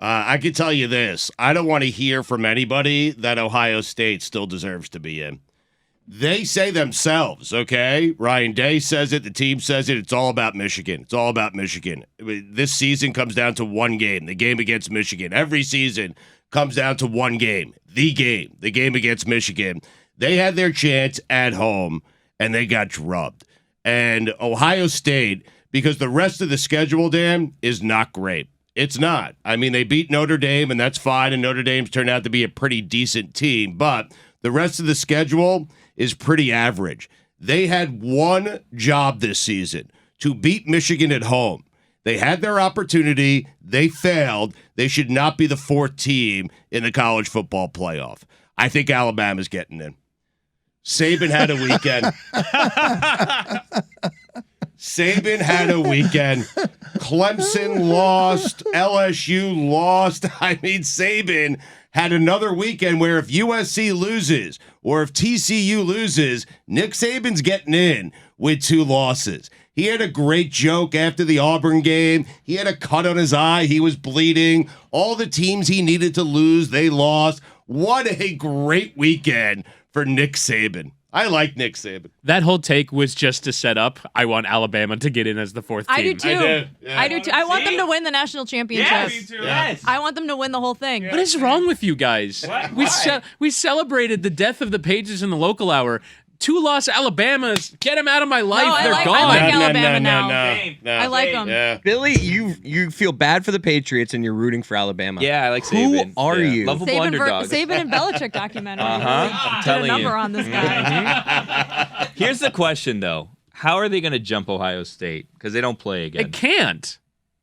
I can tell you this. I don't want to hear from anybody that Ohio State still deserves to be in. They say themselves, okay? Ryan Day says it. The team says it. It's all about Michigan. It's all about Michigan. This season comes down to one game, the game against Michigan. Every season comes down to one game, the game against Michigan. They had their chance at home, and they got drubbed. And Ohio State, because the rest of the schedule, Dan, is not great. It's not. I mean, they beat Notre Dame, and that's fine, and Notre Dame's turned out to be a pretty decent team. But the rest of the schedule is pretty average. They had one job this season, to beat Michigan at home. They had their opportunity. They failed. They should not be the fourth team in the college football playoff. I think Alabama's getting in. Saban had a weekend. Saban had a weekend. Clemson lost. LSU lost. I mean, Saban had another weekend where if USC loses or if TCU loses, Nick Saban's getting in with 2 losses. He had a great joke after the Auburn game. He had a cut on his eye. He was bleeding. All the teams he needed to lose, they lost. What a great weekend for Nick Saban. I like Nick Saban. That whole take was just to set up. I want Alabama to get in as the 4th team. I do too. I do too. I want them to win the national championship. Yes, me too. Yes. I want them to win the whole thing. What is wrong with you guys? We celebrated the death of the Pages in the local hour. 2-loss Alabamas. Get them out of my life. No, They're gone. I like Alabama now. No. I like them. Yeah. Billy, you feel bad for the Patriots and you're rooting for Alabama. Yeah, I like Saban. Who are you? Lovable underdogs. Saban and Belichick documentary. I'm telling Did a you. number on this guy. Here's the question, though. How are they going to jump Ohio State? Because they don't play again. They can't.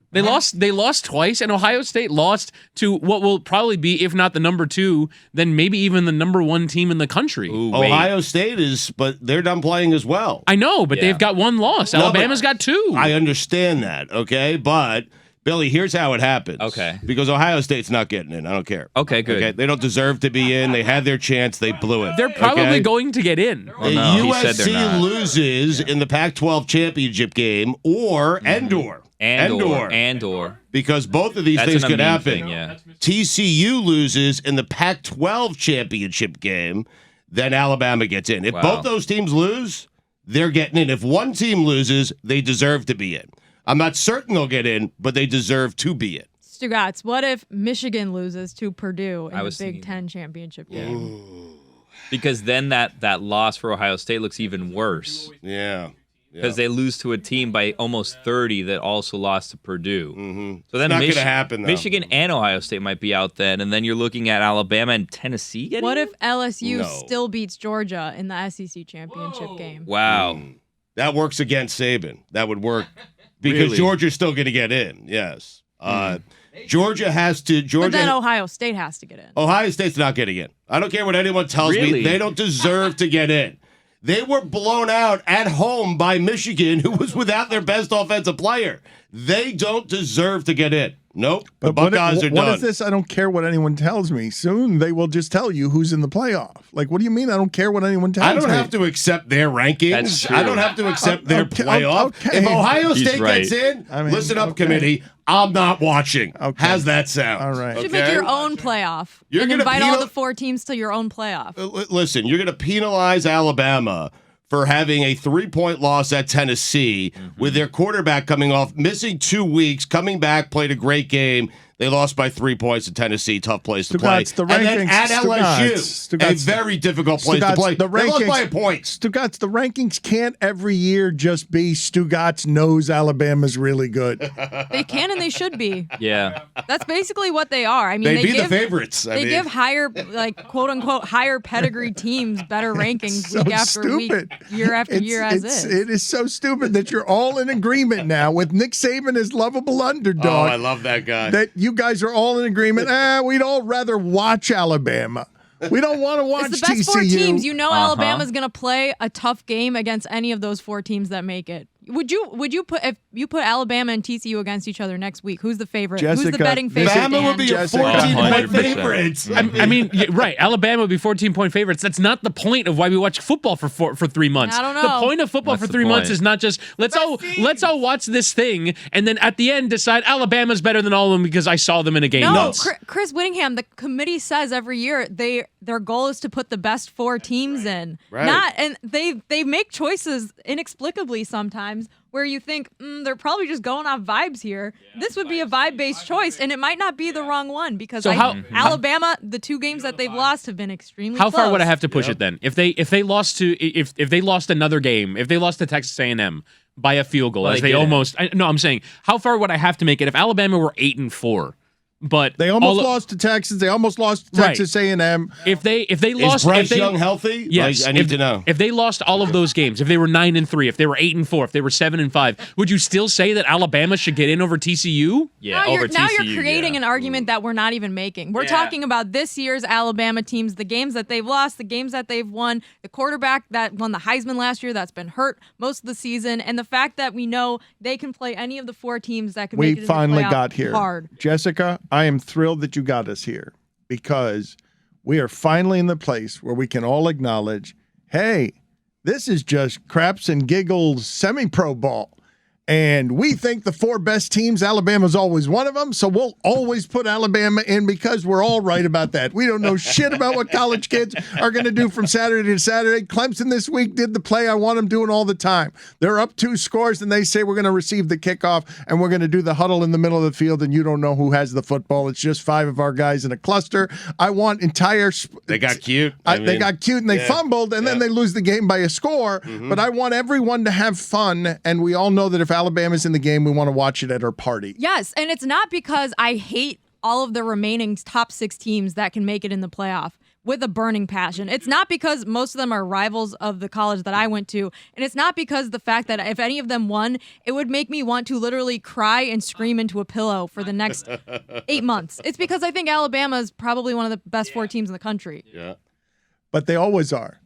They lost twice, and Ohio State lost to what will probably be, if not the number 2, then maybe even the number 1 team in the country. Ooh, wait. Ohio State is, but they're done playing as well. I know, but Yeah. they've got 1 loss. No, Alabama's got 2. I understand that, okay? But, Billy, here's how it happens. Okay. Because Ohio State's not getting in. I don't care. Okay, good. Okay? They don't deserve to be in. They had their chance. They blew it. They're probably okay? going to get in. Oh, no, he said they're USC not. loses in the Pac-12 championship game or Endor. Andor. Because both of these That's things an could Amin happen. thing, yeah. TCU loses in the Pac-12 championship game, then Alabama gets in. If Wow. both those teams lose, they're getting in. If one team loses, they deserve to be in. I'm not certain they'll get in, but they deserve to be in. Stugotz, what if Michigan loses to Purdue in I the was Big thinking- Ten championship game? Because then that loss for Ohio State looks even worse. Yeah. Because they lose to a team by almost 30 that also lost to Purdue. Mm-hmm. So then It's not going to happen, though. Michigan and Ohio State might be out then, and then you're looking at Alabama and Tennessee getting What in? if LSU No. still beats Georgia in the SEC championship game? Wow. That works against Saban. That would work because Really? Georgia's still going to get in. Yes. Georgia has to. But then Georgia. Ohio State has to get in. Ohio State's not getting in. I don't care what anyone tells me. Really? They don't deserve to get in. They were blown out at home by Michigan, who was without their best offensive player. They don't deserve to get in. Nope. The Buckeyes are what done. is this? I don't care what anyone tells me. Soon they will just tell you who's in the playoff. Like, what do you mean? I don't care what anyone tells me. I don't have to accept their rankings. That's true. I don't have to accept their Okay, playoff. okay. If Ohio He's State right. gets in, I mean, listen up, okay. committee. I'm not watching. Okay. How's that sound? All right. You should make your own playoff You're and gonna invite all penal- the 4 teams to your own playoff. Listen, you're going to penalize Alabama for having a 3-point loss at Tennessee with their quarterback coming off, missing 2 weeks, coming back, played a great game. They lost by 3 points to Tennessee. Tough place to play. Stugotz, the And then rankings- at LSU, a Stugotz, very difficult place to Stugotz, play. the They lost rankings- by a point. Stugotz, the rankings can't every year just be Stugotz knows Alabama's really good. They can and they should be. Yeah. That's basically what they are. I mean, They'd they be give, the favorites. They give higher, like, quote unquote, higher pedigree teams better rankings So week after stupid. week, year after year as is. It is so stupid that you're all in agreement now with Nick Saban as lovable Oh, underdog. I love that guy. that you guys are all in agreement. We'd all rather watch Alabama. We don't want to watch It's the best TCU. 4 teams. You know Alabama's going to play a tough game against any of those 4 teams that make it. Would you put if you put Alabama and TCU against each other next week? Who's the favorite? Who's Jessica, the betting favorite? Bama would be a Jessica. 14-point 100%. favorites. I mean, right? Alabama would be 14-point favorites. That's not the point of why we watch football for 3 months. I don't know. The point of football What's for the 3 months point? is not just let's all watch this thing and then at the end decide Alabama's better than all of them because I saw them in a game. No, Chris Whittingham, the committee says every year their goal is to put the best 4 teams in. Right. And they make choices inexplicably sometimes where you think they're probably just going off vibes here. This would be a vibe-based choice, and it might not be the wrong one because So Alabama, the 2 games that they've lost have been extremely How close. far would I have to push it then? If they lost another game, if they lost to Texas A&M by a field goal, Well, as they they didn't. almost I'm saying, how far would I have to make it if Alabama were 8-4? But They almost lost to Texas. They almost lost to Right. Texas A&M. if they Is lost Bryce Young healthy? Yes, Like, I need to know. If they lost all of those games, if they were 9-3, if they were 8-4, if they were 7-5, would you still say that Alabama should get in over TCU? Yeah, Now over now TCU, you're creating yeah. an argument that we're not even making. We're talking about this year's Alabama teams, the games that they've lost, the games that they've won, the quarterback that won the Heisman last year that's been hurt most of the season, and the fact that we know they can play any of the 4 teams that can We make it in finally the playoff got here. hard. Jessica, I am thrilled that you got us here because we are finally in the place where we can all acknowledge, hey, this is just craps and giggles semi-pro ball. And we think the 4 best teams, Alabama's always one of them, so we'll always put Alabama in because we're all right about that. We don't know shit about what college kids are going to do from Saturday to Saturday. Clemson this week did the play I want them doing all the time. They're up 2 scores, and they say we're going to receive the kickoff, and we're going to do the huddle in the middle of the field, and you don't know who has the football. It's just 5 of our guys in a cluster. I want entire They got cute. they got cute and they fumbled, and then they lose the game by a score. But I want everyone to have fun, and we all know that if Alabama's in the game, we want to watch it at our party. Yes, and it's not because I hate all of the remaining top 6 teams that can make it in the playoff with a burning passion. It's not because most of them are rivals of the college that I went to, and it's not because the fact that if any of them won, it would make me want to literally cry and scream into a pillow for the next 8 months. It's because I think Alabama is probably one of the best 4 teams in the country. Yeah. But they always are.